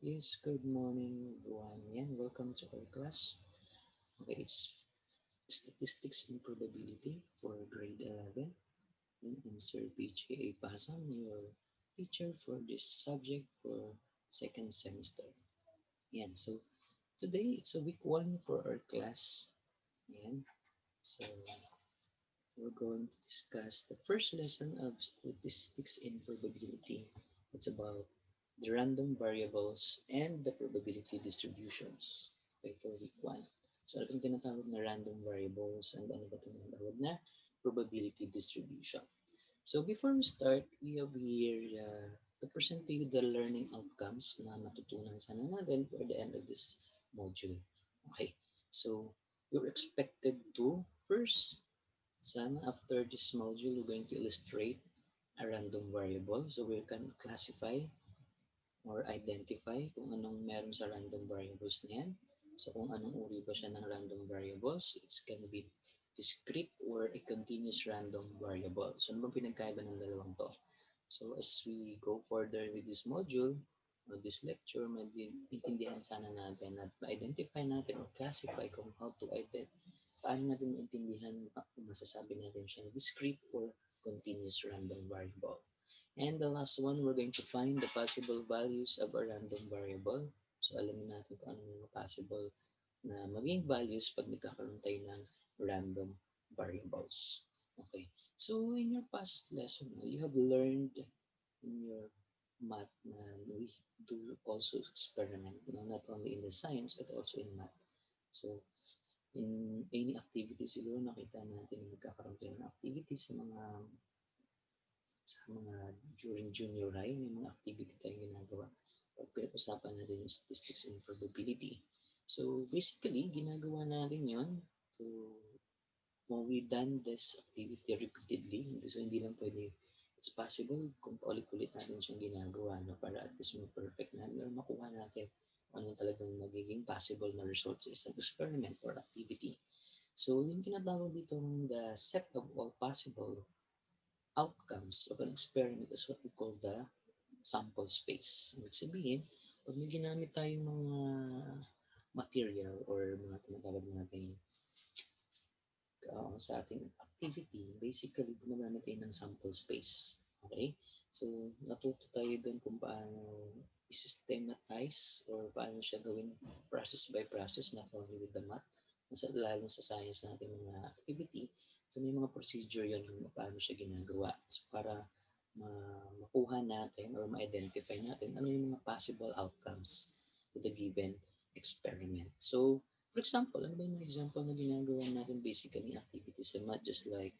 Yes, good morning everyone. Yan, welcome to our class. Okay, it's Statistics and Probability for grade 11. And I'm Sir PJ Pasam, your teacher for this subject for second semester. Yan, so today it's a week one for our class. Yan, so we're going to discuss the first lesson of Statistics and Probability. It's about the random variables and the probability distributions. Okay, for week 1. So, ano itong tinatawag na random variables and ano ba itong tinatawag na probability distribution. So, before we start, we have here to present to you the learning outcomes na matutunan sana natin for the end of this module. Okay, so you're expected to first sana after this module, we're going to illustrate a random variable. So we can classify or identify kung anong meron sa random variables na yan. So kung anong uri ba siya ng random variables, it's can be discrete or a continuous random variable. So ano bang pinagkaiba ng dalawang to? So as we go further with this module, or this lecture, maintindihan sana natin at ma-identify natin or classify kung how to identify paano natin maintindihan kung masasabi natin siyang discrete or continuous random variable. And the last one, we're going to find the possible values of a random variable. So alamin natin kung ano yung possible na maging values pag nagkakaroon tayo ng random variables. Okay. So in your past lesson, you have learned in your math na we do also experiment, not only in the science but also in math. So in any activity siguro nakita natin nagkakaroon tayo ng activity sa mga during junior high, may mga activity tayong ginagawa. Pag pinag-usapan natin yung statistics and probability. So basically, ginagawa natin yon to when we done this activity repeatedly. So hindi lang pwede it's possible kung paulit-ulit natin siyang ginagawa no, para at least perfect na or makuha natin kung ano talagang magiging possible na results sa isang experiment or activity. So, yung tinatawag dito the set of all possible outcomes of an experiment is what we call the sample space. Ibig sabihin, pag may ginamit tayong mga material or mga tinatawag natin sa ating activity, basically, gumagamit tayo ng sample space. Okay? So, natuto tayo doon kung paano i-systematize or paano siya gawin process by process, not only with the math, lalo sa science natin mga activity. So, may mga procedure yun kung paano siya ginagawa. So, para makuha natin or ma-identify natin ano yung mga possible outcomes to the given experiment. So, for example, ano ba yung mga example na ginagawa natin basically activities sa math just like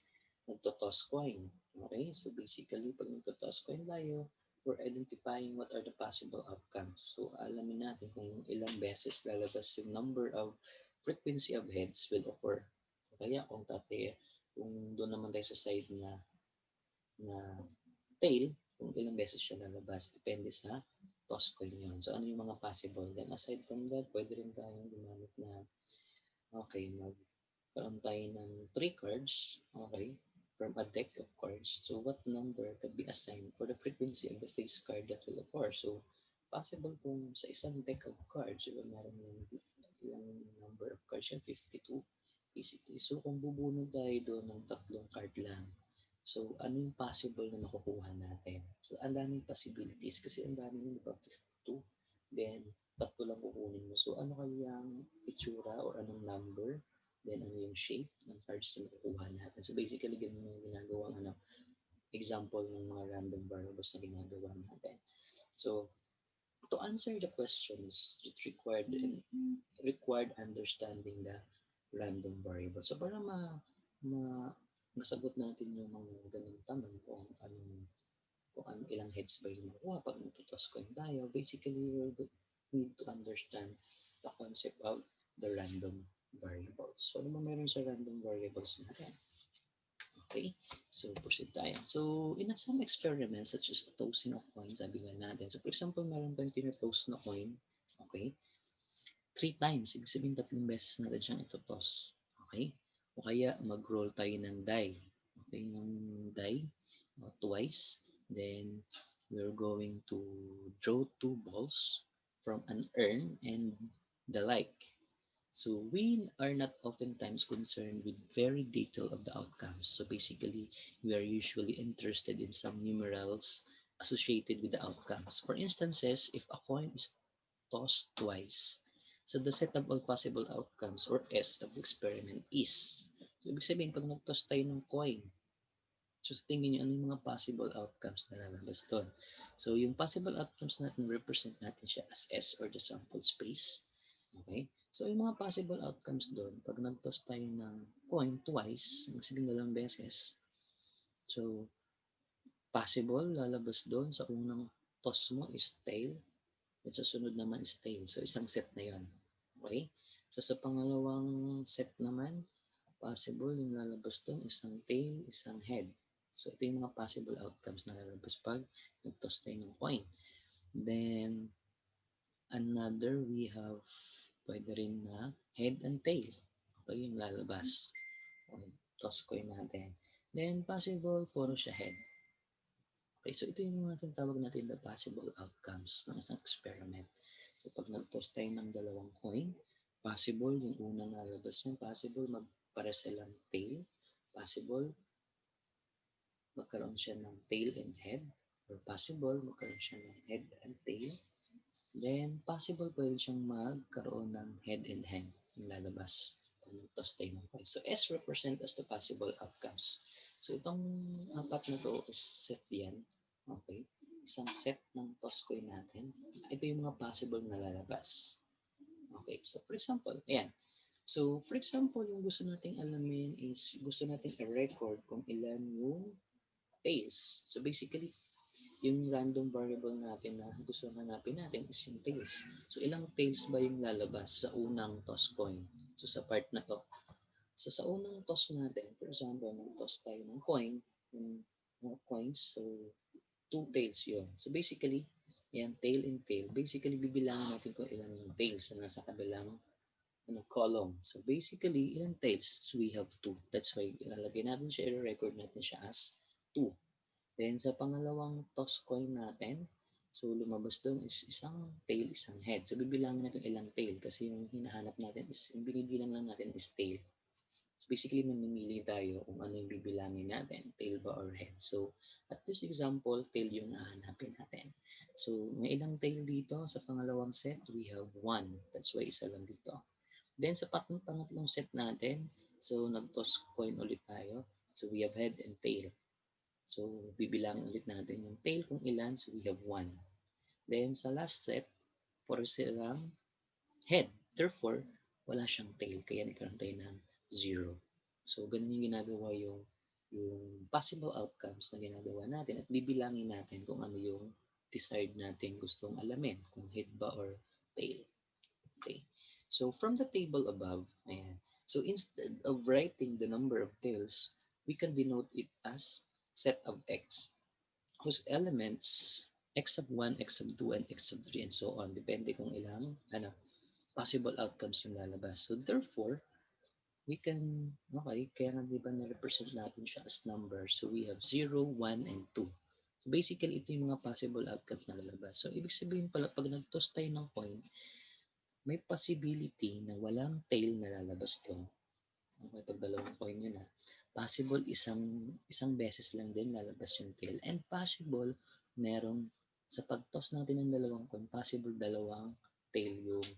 nagtotoss coin. Okay? So basically, pag nagtotoss coin tayo, we're identifying what are the possible outcomes. So alamin natin kung ilang beses lalabas yung number of frequency of heads will occur. So, kaya kung doon naman tayo sa side na tail, kung ilang beses siya lalabas, depende sa toss coin yun. So ano yung mga possible? Then aside from that, pwede rin tayong gumamit na okay, magkaroon tayo ng 3 cards, okay, from a deck of cards. So, what number could be assigned for the frequency of the face card that will occur? So, possible kung sa isang deck of cards, diba, meron yung number of cards yan, 52, basically. So, kung bubunod tayo doon ng 3 card lang, so, ano yung possible na makukuha natin? So, ang daming possibilities kasi ang daming yun, diba, 52. Then, tatlo lang kukunin mo. So, ano kaya ang itsura or anong number? Then, ano yung shape ng cards na makukuha natin? So, basically, ganun yung ginagawa example ng mga random variables na ginagawa natin. So, to answer the questions, it required understanding the random variable. So, para ma masagot natin yung mga ganung tanong kung ilang heads ba yung makuha pag nagtutos coin tayo, basically we need to understand the concept of the random variables. So, ano ba meron sa random variables natin? Okay, so proceed tayo. So, in some experiments such as the tossing of coins, sabi nga natin. So, for example, meron tayong tinatoss na coin, okay, 3 times. Ibig sabihin, 3 beses natin siyang itotoss. Okay? O kaya, mag-roll tayo ng die. Okay, ng die twice. Then, we're going to draw 2 balls. from an urn, and the like. So we are not oftentimes concerned with very detail of the outcomes. So basically, we are usually interested in some numerals associated with the outcomes. For instances, if a coin is tossed twice, so the set of all possible outcomes or S of the experiment is. So ibig sabihin, pag nag-toss tayo ng coin, so sa tingin nyo, ano yung mga possible outcomes na lalabas doon? So yung possible outcomes natin, represent natin siya as S or the sample space. Okay? So yung mga possible outcomes doon, pag nag-toss tayo ng coin twice, ibig sabihin dalawang beses, so possible lalabas doon sa unang toss mo is tail, at sa sunod naman is tail. So isang set na yon. Okay? So sa pangalawang set naman, possible yung lalabas doon, isang tail, isang head. So ito yung mga possible outcomes na lalabas pag nag-toss tayo ng coin. Then, another we have pwede rin na head and tail. Okay, yung lalabas. Okay, toss coin natin. Then, possible, puro siya head. Okay, so ito yung mga tinatawag natin na possible outcomes ng isang experiment. So, pag nag-toss tayo ng dalawang coin, possible yung unang lalabas niyan, possible magpare silang tail, possible magkaroon siya ng tail and head, or possible magkaroon siya ng head and tail. Then, possible pwede siyang magkaroon ng head and hand yung lalabas kung toss tayo ng coin. So, S represent as the possible outcomes. So, itong apat na to is set yan. Okay? Isang set ng toss coin natin. Ito yung mga possible na lalabas. Okay, so for example, ayan. So, for example, yung gusto nating alamin is gusto nating i-record kung ilan yung tails. So, basically, yung random variable natin na gusto hanapin natin is yung tails. So, ilang tails ba yung lalabas sa unang toss coin? So, sa part na to. So, sa unang toss natin, for example, nag-toss tayo ng coin, yung mga coins, so, two tails yun. So, basically, yan, tail and tail. Basically, bibilangin natin kung ilan yung tails na nasa kabilang column. So, basically, ilang tails? So, we have two. That's why, ilalagay natin siya, i-record natin siya as 2. Then, sa pangalawang toss coin natin, so lumabas doon is isang tail, isang head. So, bibilangin natin ilang tail kasi yung hinahanap natin is, yung binibilang lang natin is tail. So, basically, mamimili tayo kung ano yung bibilangin natin, tail ba or head. So, at this example, tail yung hahanapin natin. So, may ilang tail dito. Sa pangalawang set, we have 1. That's why isa lang dito. Then, sa pangatlong set natin, so nag-toss coin ulit tayo. So, we have head and tail. So, bibilangin ulit natin yung tail kung ilan. So, we have 1. Then, sa last set, for silang head. Therefore, wala siyang tail. Kaya nagkaroon tayo ng 0. So, ganun yung ginagawa yung possible outcomes na ginagawa natin at bibilangin natin kung ano yung desired natin gustong alamin. Kung head ba or tail. Okay. So, from the table above, ayan. So, instead of writing the number of tails, we can denote it as set of x whose elements x sub 1, x sub 2, and x sub 3, and so on. Depende kung ilang possible outcomes yung lalabas. So, therefore, we can, okay, kaya nga diba na-represent natin siya as numbers. So, we have 0, 1, and 2. So, basically, ito yung mga possible outcomes na lalabas. So, ibig sabihin pala, pag nag-toss tayo ng coin, may possibility na walang tail na lalabas doon. Okay, pag dalawang coin yun possible isang beses lang din lalabas yung tail. And possible, merong sa pag-toss natin ng dalawang coin, possible dalawang tail yung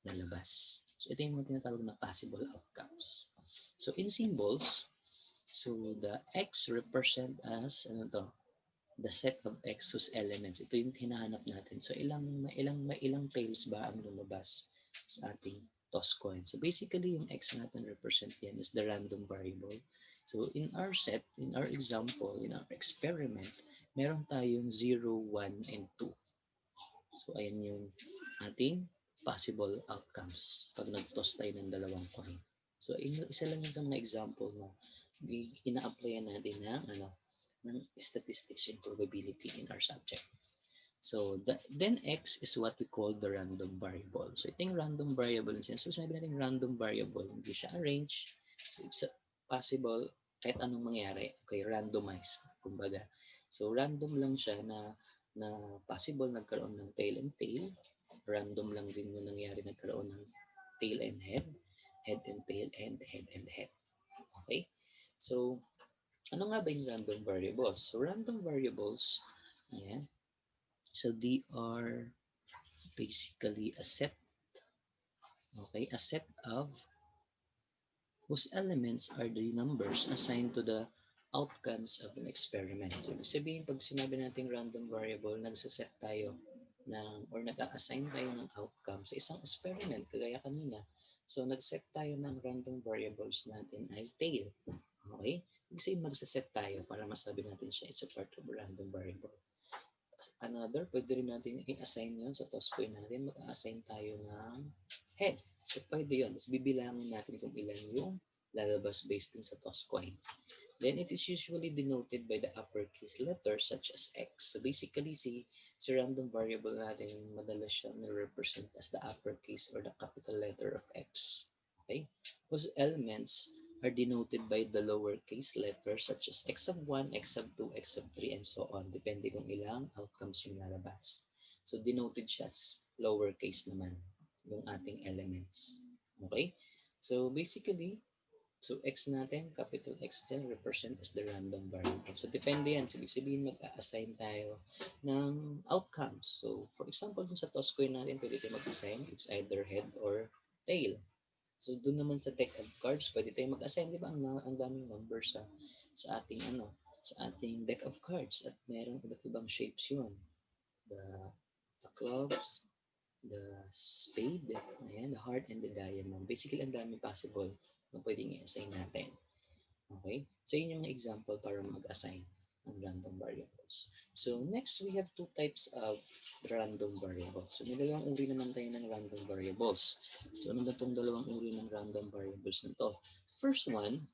lalabas. So, ito yung mga tinatawag na possible outcomes. So, in symbols, so the X represent as, the set of X whose elements. Ito yung hinahanap natin. So, ilang tails ba ang lumabas sa ating toss coin. So, basically, yung X natin represent yan is the random variable. So, in our set, in our example, in our experiment, meron tayong 0, 1, and 2. So, ayan yung ating possible outcomes pag nag-toss tayo ng dalawang coin. So, isa lang yun sa mga example na ina-applyan natin ng statistics and probability in our subject. So, then X is what we call the random variable. So, ito yung random variable. So, sabi natin random variable, hindi siya arranged. So, it's possible kahit anong mangyari. Okay, randomized, kumbaga. So, random lang siya na possible nagkaroon ng tail and tail. random lang din yung nangyari, nagkaroon ng tail and head and tail, and head and head. Okay? So, ano nga ba yung random variables? So, random variables, ayan, so they are basically a set, okay, a set of whose elements are the numbers assigned to the outcomes of an experiment. So, ibig sabihin, pag sinabi natin random variable, nagsaset tayo ng, or nag-assign tayo ng outcome sa isang experiment, kagaya kanina. So, nag-set tayo ng random variables natin ay tail. Okay? Ibig sabihin, magsaset tayo para masabi natin siya is a part of a random variable. Another, pwede rin natin i-assign yun sa toss coin natin. Mag-assign tayo ng head. So, pwede yun. Tapos bibilangin natin kung ilan yung lalabas based din sa toss coin. Then it is usually denoted by the uppercase letters such as X. So basically, si random variable natin, madalas siya na-represent as the uppercase or the capital letter of X. Okay? Whose elements are denoted by the lowercase letters such as x of 1, x of 2, x of 3, and so on, depende kung ilang outcomes yung lalabas. So denoted siya as lowercase naman, yung ating elements. Okay? So basically, so, x natin, capital X dyan, represent as the random variable. So, depende yan. So, ibig sabihin, mag-assign tayo ng outcomes. So, for example, dun sa toss coin natin, pwede tayo mag-assign. It's either head or tail. So, dun naman sa deck of cards, pwede tayo mag-assign. Di ba, ang daming numbers sa ating, sa ating deck of cards. At merong iba't ibang shapes yun. The, the clubs, the spade, ayan, the heart, and the diamond. Basically, ang dami possible na pwedeng i-assign natin. Okay? So, yun yung example para mag-assign ng random variables. So, next, we have two types of random variables. So, may dalawang uri naman tayo ng random variables. So, ano ba itong dalawang uri ng random variables na to? First one,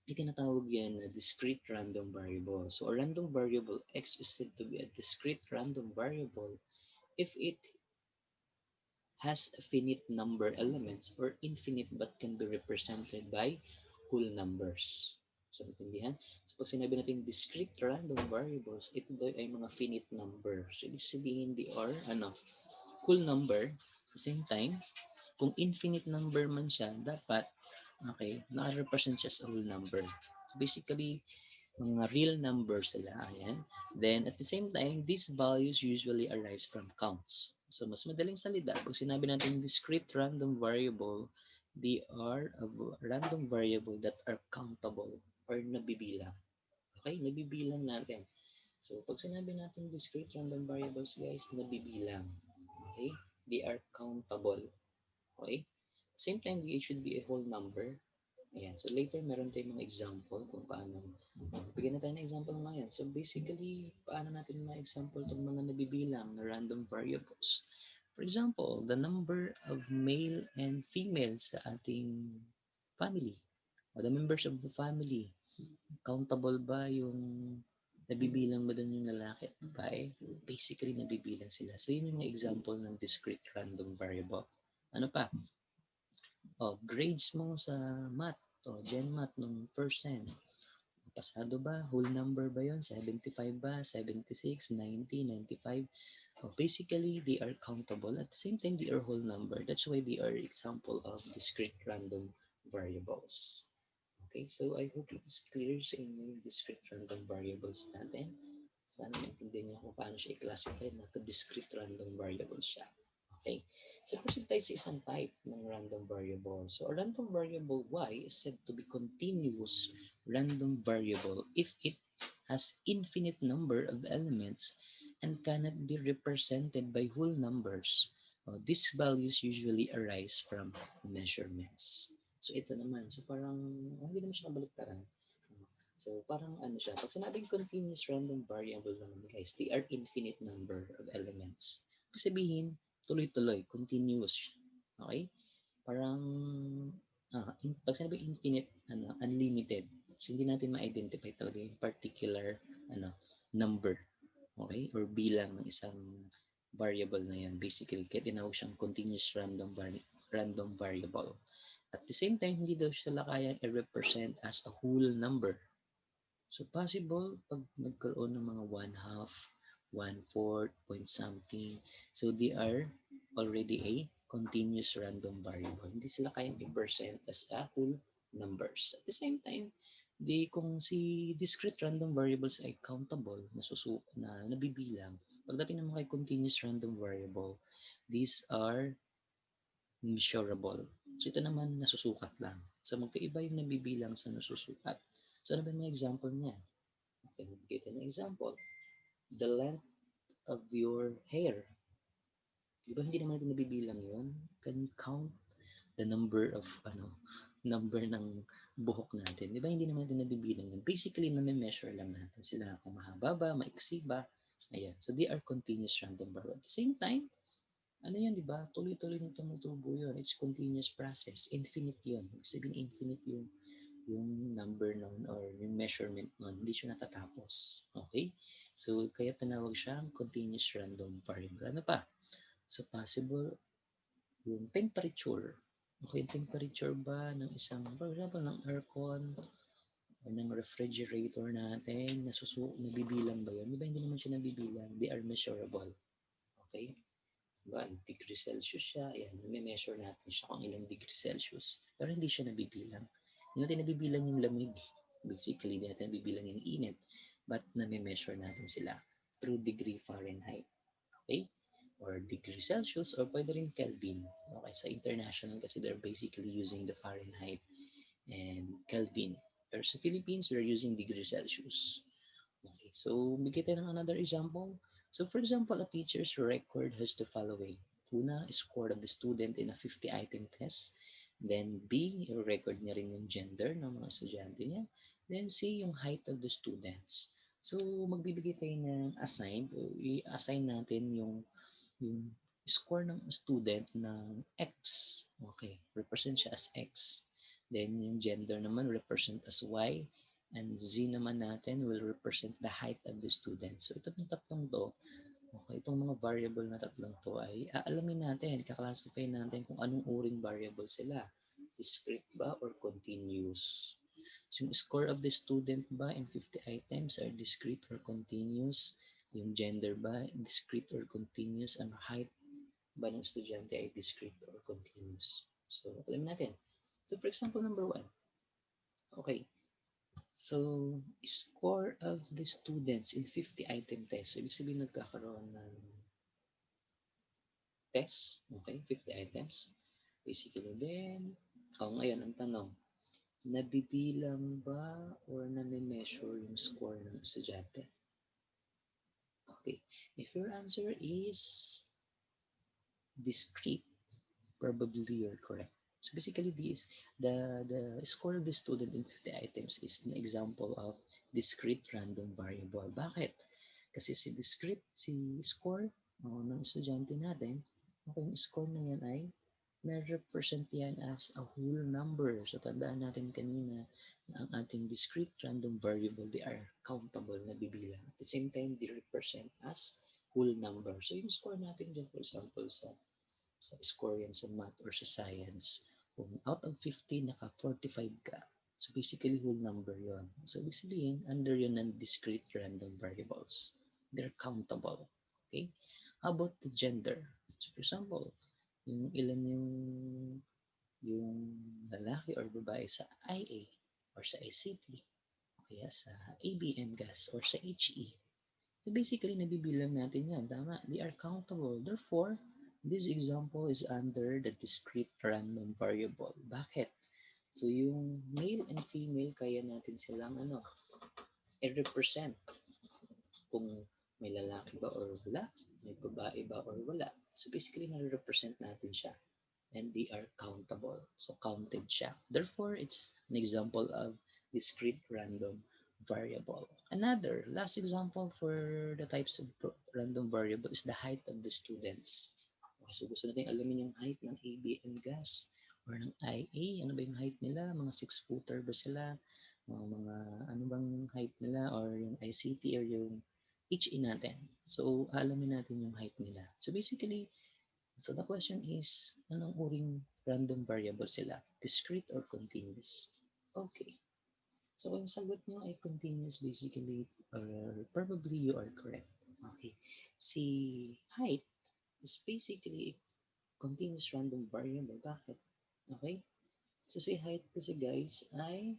itinatawag yan na discrete random variable. So, a random variable x is said to be a discrete random variable if it has a finite number elements or infinite but can be represented by whole numbers. So, natindihan? So, pag sinabi natin discrete random variables, ito daw ay mga finite number. So, ibig sabihin, they are, whole number. At the same time, kung infinite number man siya, dapat, okay, naka-represent siya sa whole number. So, basically, mga real numbers sila. Ayan. Then, at the same time, these values usually arise from counts. So, mas madaling salita, pag sinabi natin discrete random variable, they are a random variable that are countable or nabibilang. Okay? Nabibilang natin. So, pag sinabi natin discrete random variables, guys, nabibilang. Okay? They are countable. Okay? Same time, they should be a whole number. Ayan. So, later, meron tayong mga example kung paano. Bigyan na tayo ng example ngayon. So, basically, paano natin ma-example itong mga nabibilang na random variables? For example, the number of male and female sa ating family. O the members of the family. Countable ba yung nabibilang ba doon yung lalaki at babae? Basically, nabibilang sila. So, yun yung example ng discrete random variable. Ano pa? Grades mo sa math. Gen math nung first sem. Pasado ba? Whole number ba yon? 75 ba? 76, 90, 95? Basically, they are countable. At the same time, they are whole number. That's why they are example of discrete random variables. Okay, so I hope it's clear sa inyo yung discrete random variables natin. Sana maintindihan niyo kung paano siya i-classify na discrete random variable siya. Okay, so proceed tayo sa isang type ng random variable. So a random variable y is said to be continuous random variable if it has infinite number of elements and cannot be represented by whole numbers. These values usually arise from measurements. So ito naman, so parang hindi naman siya kabaliktaran. So parang siya, pag sinabing continuous random variable naman guys, they are infinite number of elements. Ibig sabihin, tuloy-tuloy, continuous. Okay? Parang, pag sinabing infinite, unlimited. So hindi natin ma-identify talaga yung particular, number. Okay? Or bilang ng isang variable na yan. Basically, kaya tinawag siyang continuous random variable. At the same time, hindi daw sila kayang i-represent as a whole number. So, possible pag nagkaroon ng mga 1/2, 1/4, point something. So, they are already a continuous random variable. Hindi sila kayang i-present as a whole numbers. At the same time, kung si discrete random variables ay countable, na nabibilang, pagdating naman kay continuous random variable, these are measurable. So ito naman nasusukat lang. So magkaiba yung nabibilang sa nasusukat. So ano ba yung mga example niya? Okay, magbigay tayo ng example. The length of your hair. Di ba hindi naman natin nabibilang yun? Can you count the number of number ng buhok natin? Di ba hindi naman natin nabibilang yun? Basically, nami-measure lang natin sila kung mahaba ba, maiksi ba. Ayan. So they are continuous random variable. At the same time, ano yan, di ba? Tuloy-tuloy na tumutubo yun. It's continuous process. Infinite yun. Ibig sabihin, infinite yung number nun or yung measurement nun. Hindi siya natatapos. Okay? So, kaya tinawag siyang continuous random variable. Ano pa? So, possible yung temperature. Okay, yung temperature ba ng isang, for example, ng aircon o ng refrigerator natin, nabibilang ba yun? Di ba hindi naman siya nabibilang? They are measurable. Okay? Diba, degree Celsius siya. Ayan, measure natin siya kung ilang degree Celsius. Pero hindi siya nabibilang. Hindi natin nabibilang yung lamig. Basically, hindi natin nabibilang yung init. But nami-measure natin sila through degree Fahrenheit. Okay? Or degree Celsius or pwede rin Kelvin. Okay, sa international kasi they're basically using the Fahrenheit and Kelvin. Pero sa Philippines, we're using degree Celsius. Okay, so bigyan tayo ng another example. So for example, a teacher's record has the following. Una, score of the student in a 50-item test. Then B, yung record niya rin yung gender ng mga estudyante niya. Then C, yung height of the students. So magbibigay tayo ng assign, i-assign natin yung score ng student ng X. Okay, represent siya as X. Then yung gender naman represent as Y. And Z naman natin will represent the height of the student. So itong tatlong to, okay, itong mga variable na tatlong to ay aalamin natin, kaklasify natin kung anong uring variable sila. Discrete ba or continuous? So yung score of the student ba in 50 items are discrete or continuous? Yung gender ba, discrete or continuous? Ang height ba ng estudyante ay discrete or continuous? So, alam natin. So, for example, number one. Okay. So, score of the students in 50-item test. So, ibig sabihin nagkakaroon ng test. Okay, 50 items. Basically, then, ngayon, ang tanong, nabibilang ba or nami-measure yung score ng estudyante? Okay. If your answer is discrete, probably you're correct. So basically, this the score of the student in 50 items is an example of discrete random variable. Bakit? Kasi si discrete, si score ng estudyante natin, okay, yung score na yan ay na-represent yan as a whole number. So tandaan natin kanina na ang ating discrete random variable, they are countable na bibilang. At the same time, they represent as whole number. So yung score natin dyan, for example, sa score yan sa math or sa science, kung out of 50, naka 45 ka. So basically, whole number yon. So ibig sabihin, under yun ng discrete random variables. They're countable. Okay? How about the gender? So for example, yung ilan yung lalaki or babae sa IA or sa ICT o kaya sa ABM gas or sa HE. So basically, nabibilang natin yan. Tama, they are countable. Therefore, this example is under the discrete random variable. Bakit? So yung male and female, kaya natin silang i-represent kung may lalaki ba or wala, may babae ba or wala. So basically, na-represent natin siya and they are countable. So counted siya. Therefore, it's an example of discrete random variable. Another, last example for the types of random variable is the height of the students. Okay, so gusto natin alamin yung height ng ABM gas or ng IA. Ano ba yung height nila? Mga 6-footer ba sila? Mga ano bang height nila or yung ICT or yung HE natin. So, alamin natin yung height nila. So, basically, so the question is, anong uring random variable sila? Discrete or continuous? Okay. So kung sagot nyo ay continuous, basically, probably you are correct. Okay. Si height is basically continuous random variable. Bakit? Okay? So si height kasi guys ay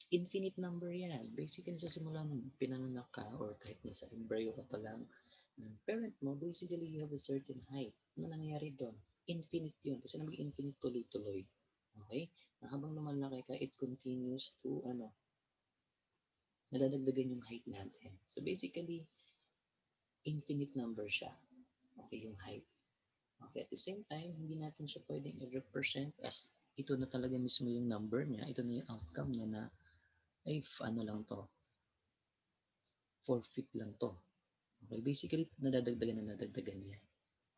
infinite number yan. Basically, sa simula nung pinanganak ka or kahit nasa embryo ka pa lang ng parent mo, basically you have a certain height. Ano nangyayari doon? Infinite yun. Kasi naging infinite tuloy-tuloy. Okay? Na habang lumalaki ka, it continues to, nadadagdagan yung height natin. So basically, infinite number siya. Okay, yung height. Okay, at the same time, hindi natin siya pwedeng i-represent as ito na talaga mismo yung number niya, ito na yung outcome niya na ay ano lang to, 4 feet lang to. Okay, basically, nadadagdagan niya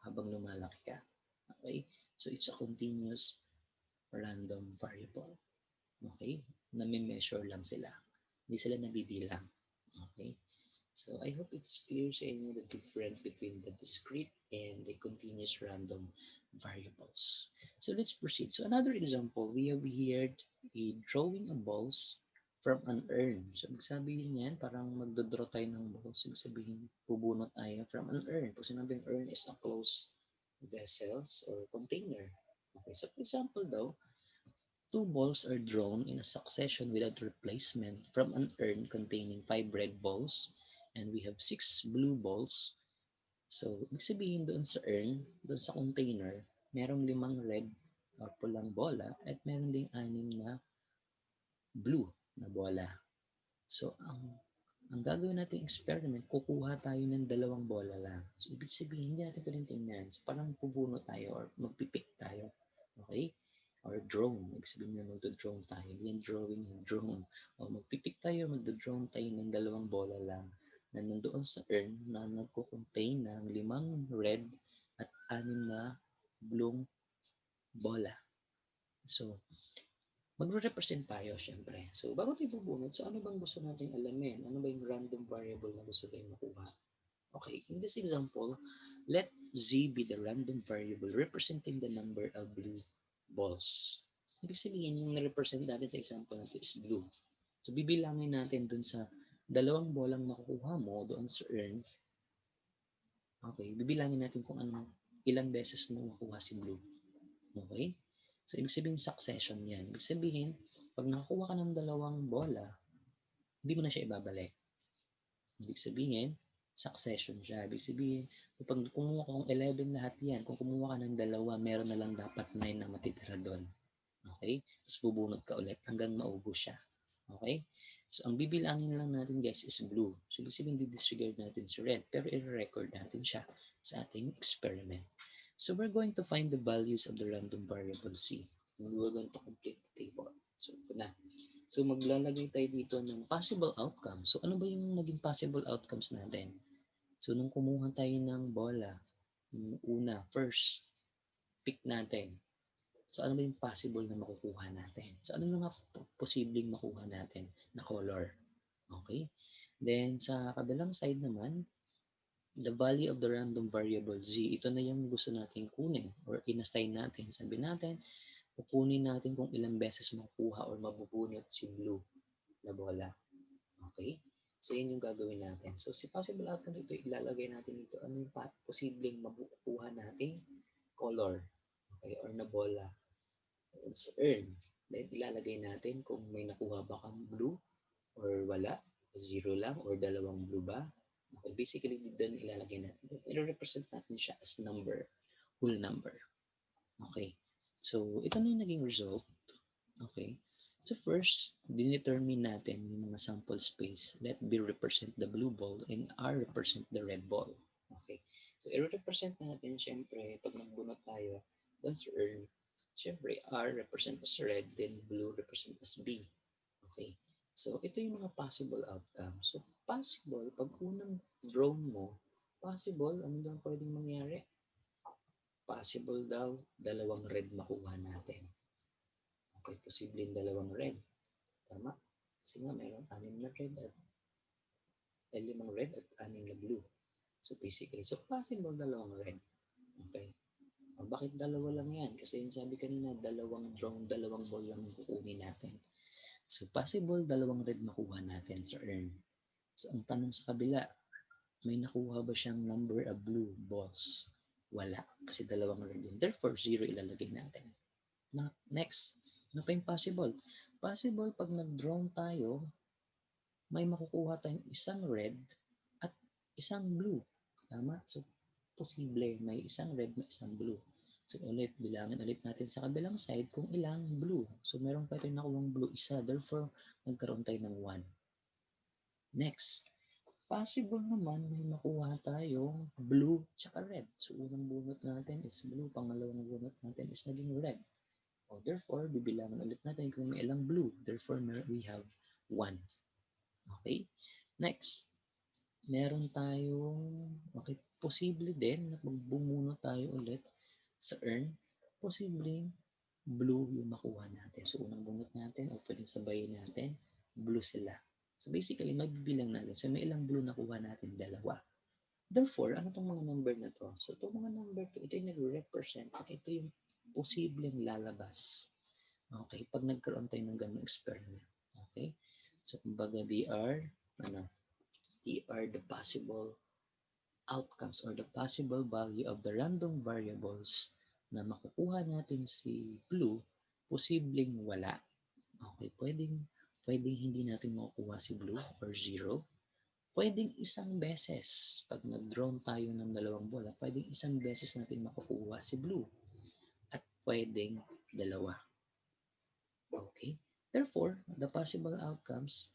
habang lumalaki ka. Okay, so it's a continuous random variable. Okay, na may measure lang sila. Hindi sila nabibilang. Okay, so I hope it's clear sa inyo the difference between the discrete and the continuous random variables. So let's proceed. So another example, we have here a drawing of balls from an urn. So ibig sabihin yan, parang magdodraw tayo ng balls. Ibig sabihin, bubunot tayo from an urn. Pag sinabing urn is a closed vessels or container. Okay, so for example daw, two balls are drawn in a succession without replacement from an urn containing 5 red balls and we have 6 blue balls. So, ibig sabihin doon sa urn, doon sa container, merong 5 red or pulang bola at meron ding 6 na blue na bola. So, ang gagawin nating experiment, kukuha tayo ng 2 bola lang. So, ibig sabihin, hindi natin pwedeng tingnan. So, parang pupuno tayo or magpipik tayo. Okay? Or drone. Ibig sabihin na magdo-drone tayo. Hindi yan drawing, yung drone. O magpipik tayo, magdo-drone tayo ng 2 bola lang na nandoon sa urn na nagko-contain ng 5 red at 6 na blue bola. So, magre-represent tayo syempre. So, bago tayo bubunot, so ano bang gusto nating alamin? Ano ba yung random variable na gusto tayong makuha? Okay, in this example, let Z be the random variable representing the number of blue balls. Ibig sabihin, yung na-represent natin sa example natin is blue. So, bibilangin natin dun sa 2 bolang makukuha mo doon sa urn. Okay, bibilangin natin kung ano, ilang beses na makuha si blue. Okay? So, ibig sabihin succession yan. Ibig sabihin, pag nakakuha ka ng 2 bola, hindi mo na siya ibabalik. Ibig sabihin, succession siya. Ibig sabihin, kapag kumuha ka kung 11 lahat yan, kung kumuha ka ng 2, meron na lang dapat 9 na matitira doon. Okay? Tapos bubunot ka ulit hanggang maubos siya. Okay? So, ang bibilangin lang natin guys is blue. So, ibig sabihin, disregard natin si red. Pero i-record natin siya sa ating experiment. So, we're going to find the values of the random variable C. And we're going to complete the table. So, ito na. So, maglalagay tayo dito ng possible outcomes. So, ano ba yung naging possible outcomes natin? So, nung kumuha tayo ng bola, yung una, first, pick natin. So, ano ba yung possible na makukuha natin? So, ano yung mga posibleng makuha natin na color? Okay? Then, sa kabilang side naman, the value of the random variable z, ito na yung gusto natin kunin or in-assign natin. Sabi natin, kukunin natin kung ilang beses makukuha or mabubunot si blue na bola. Okay? So, yun yung gagawin natin. So, si possible outcome dito, ilalagay natin dito ano yung posibleng makukuha nating color. Okay? Or na bola. Sa earn. Then, ilalagay natin kung may nakuha ba kang blue or wala. 0 lang or 2 blue ba. Okay, basically, doon ilalagay natin. I-represent natin siya as number. Whole number. Okay. So, ito na yung naging result. Okay. So first, dinetermine natin yung mga sample space. Let B represent the blue ball and R represent the red ball. Okay. So i-represent natin, syempre, pag nagbunot tayo, once earn, syempre, R represent as red, then blue represent as B. Okay. So ito yung mga possible outcome. So possible, pag unang drone mo, possible, ano daw pwedeng mangyari? Possible daw, 2 red makuha natin. Okay, posibleng 2 red. Tama? Kasi nga mayroon 6 na red at 5 red at 6 na blue. So basically, so possible 2 red. Okay. O, bakit 2 lang yan? Kasi yung sabi kanina, 2 ball lang kukunin natin. So possible 2 red makuha natin sa earn. So ang tanong sa kabila, may nakuha ba siyang number of blue balls? Wala. Kasi dalawang red yun. Therefore, 0 ilalagay natin. Next, ano pa yung possible? Possible, pag nag-draw tayo, may makukuha tayong isang red at isang blue. Tama? So, posible may isang red, may isang blue. So, ulit, bilangin ulit natin sa kabilang side kung ilang blue. So, meron pa tayong nakuwang blue isa. Therefore, nagkaroon tayo ng 1. Next, possible naman may makuha tayong blue tsaka red. So, unang bunot natin is blue, pangalawang bunot natin is naging red. O, therefore, bibilangan ulit natin kung may ilang blue. Therefore, we have 1. Okay? Next, meron tayong, okay, posible din na pag bumuno tayo ulit sa earn, posibleng blue yung makuha natin. So, unang bunot natin, o pwedeng sabayin natin, blue sila. So, basically, magbibilang natin. So, may ilang blue nakuha natin? Dalawa. Therefore, ano itong mga number na to? So, itong mga number to, ito yung nag-represent. Ito yung posibleng lalabas. Okay, pag nagkaroon tayo ng ganung experiment. Okay? So, kumbaga, ano, they are the possible outcomes or the possible value of the random variables na makukuha natin si blue, posibleng wala. Okay, pwedeng hindi natin makukuha si blue or 0. Pwedeng isang beses, pag nag-draw tayo ng dalawang bola, pwedeng isang beses natin makukuha si blue. At pwedeng dalawa. Okay? Therefore, the possible outcomes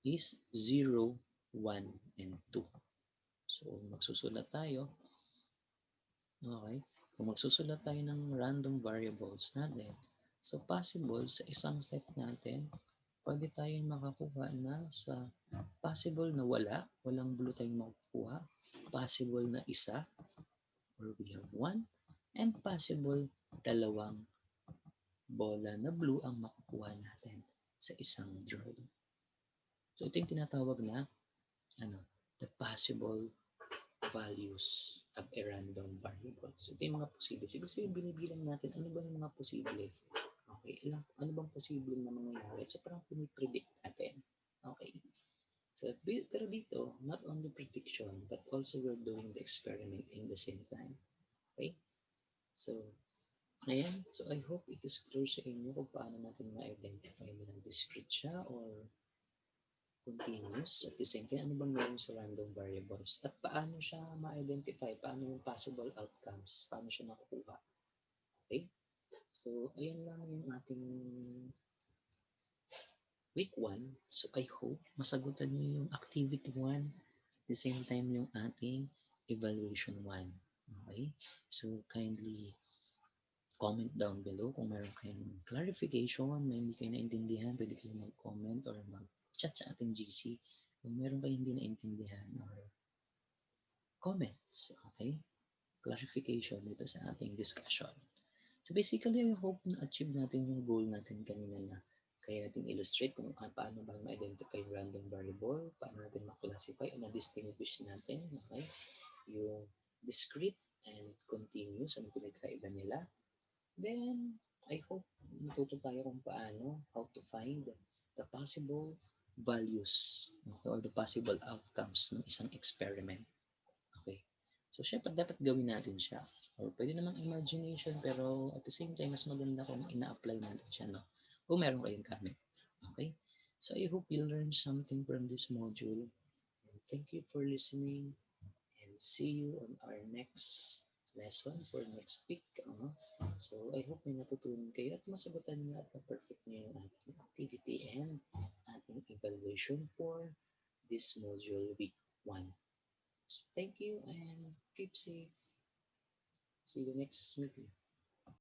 is 0, 1, and 2. So, magsusulat tayo. Okay? Kung magsusulat tayo ng random variables natin, so possible sa isang set natin, pwede tayong makakuha na sa possible na walang blue tayong makukuha, possible na isa, or we have 1, and possible dalawang bola na blue ang makukuha natin sa isang draw. So ito yung tinatawag na the possible values of a random variable. So ito yung mga posible. Siguro binibilang natin ano ba yung mga posible. Okay, ano bang posible na mangyayari? So parang pinipredict natin. Okay. So, pero dito, not only prediction, but also we're doing the experiment in the same time. Okay? So, ayan. So, I hope it is clear sa inyo kung paano natin ma-identify na discrete siya or continuous. At the same time, ano bang meron sa random variables? At paano siya ma-identify? Paano yung possible outcomes? Paano siya nakukuha? Okay? So, ayan lang yung ating week 1. So, I hope masagutan niyo yung activity 1. At the same time, yung ating evaluation 1. Okay? So, kindly comment down below kung meron kayong clarification, may hindi kayo naintindihan, pwede kayo mag-comment or mag-chat sa ating GC kung meron kayong hindi naintindihan or comments, okay? Clarification dito sa ating discussion. So basically, I hope na-achieve natin yung goal natin kanina na kaya natin illustrate kung paano ba ma-identify yung random variable, paano natin ma-classify o ma-distinguish natin, okay? Yung discrete and continuous, ano pinagkaiba nila. Then, I hope natuto tayo kung paano, how to find the possible values, okay, or the possible outcomes ng isang experiment. Okay. So, syempre, dapat gawin natin siya. Or pwede namang imagination, pero at the same time, mas maganda kung ina-apply natin siya, no? Kung meron kayong gamit. Okay? So, I hope you learned something from this module. And thank you for listening. And see you on our next lesson for next week. So, I hope may natutunan kayo at masagutan niyo at ma-perfect niyo yung ating activity and ating evaluation for this module week 1. So, thank you and keep safe. See you next week.